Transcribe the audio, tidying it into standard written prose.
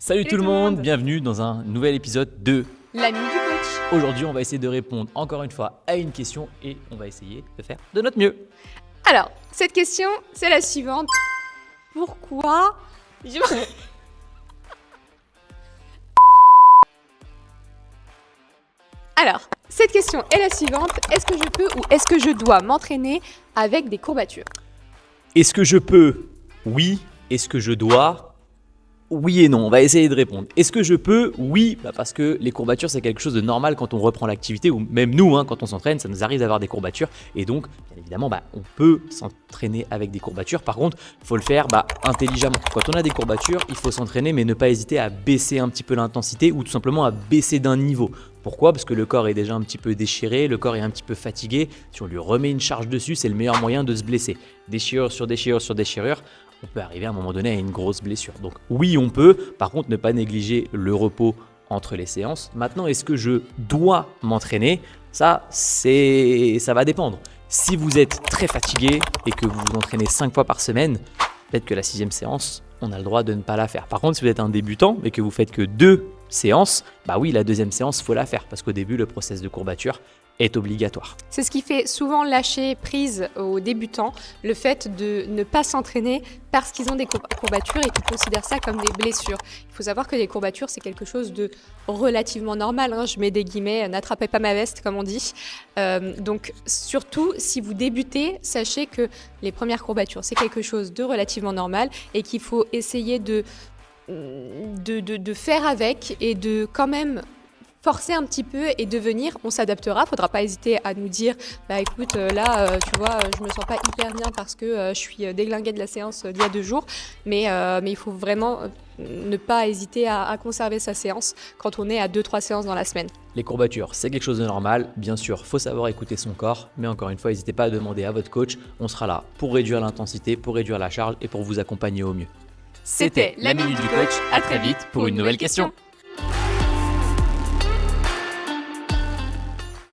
Salut tout le monde, bienvenue dans un nouvel épisode de La Minute du Coach. Aujourd'hui, on va essayer de répondre encore une fois à une question et on va essayer de faire de notre mieux. Alors, cette question, c'est la suivante. Pourquoi Alors, cette question est la suivante. Est-ce que je peux ou est-ce que je dois m'entraîner avec des courbatures? Est-ce que je peux? Oui. Est-ce que je dois? Oui et non, on va essayer de répondre. Est-ce que je peux? Oui, parce que les courbatures c'est quelque chose de normal quand on reprend l'activité, ou même nous, quand on s'entraîne, ça nous arrive d'avoir des courbatures. Et donc, bien évidemment, on peut s'entraîner avec des courbatures. Par contre, il faut le faire intelligemment. Quand on a des courbatures, il faut s'entraîner, mais ne pas hésiter à baisser un petit peu l'intensité ou tout simplement à baisser d'un niveau. Pourquoi? Parce que le corps est déjà un petit peu déchiré, le corps est un petit peu fatigué. Si on lui remet une charge dessus, c'est le meilleur moyen de se blesser. Déchirure sur déchirure sur déchirure, on peut arriver à un moment donné à une grosse blessure. Donc oui, on peut. Par contre, ne pas négliger le repos entre les séances. Maintenant, est-ce que je dois m'entraîner? Ça va dépendre. Si vous êtes très fatigué et que vous vous entraînez 5 fois par semaine, peut-être que la 6e séance, on a le droit de ne pas la faire. Par contre, si vous êtes un débutant et que vous faites que 2 séances, oui, la 2e séance, il faut la faire parce qu'au début, le process de courbature est obligatoire. C'est ce qui fait souvent lâcher prise aux débutants, le fait de ne pas s'entraîner parce qu'ils ont des courbatures et qu'ils considèrent ça comme des blessures. Il faut savoir que les courbatures, c'est quelque chose de relativement normal. Je mets des guillemets, n'attrapez pas ma veste, comme on dit. Donc, surtout, si vous débutez, sachez que les premières courbatures, c'est quelque chose de relativement normal et qu'il faut essayer de faire avec et de quand même forcer un petit peu et devenir, on s'adaptera. Faudra pas hésiter à nous dire, écoute, là, tu vois, je me sens pas hyper bien parce que je suis déglinguée de la séance d'il y a 2 jours. Mais il faut vraiment ne pas hésiter à conserver sa séance quand on est à 2-3 séances dans la semaine. Les courbatures, c'est quelque chose de normal. Bien sûr, faut savoir écouter son corps. Mais encore une fois, n'hésitez pas à demander à votre coach. On sera là pour réduire l'intensité, pour réduire la charge et pour vous accompagner au mieux. C'était la Minute du Coach. À très vite pour une nouvelle question.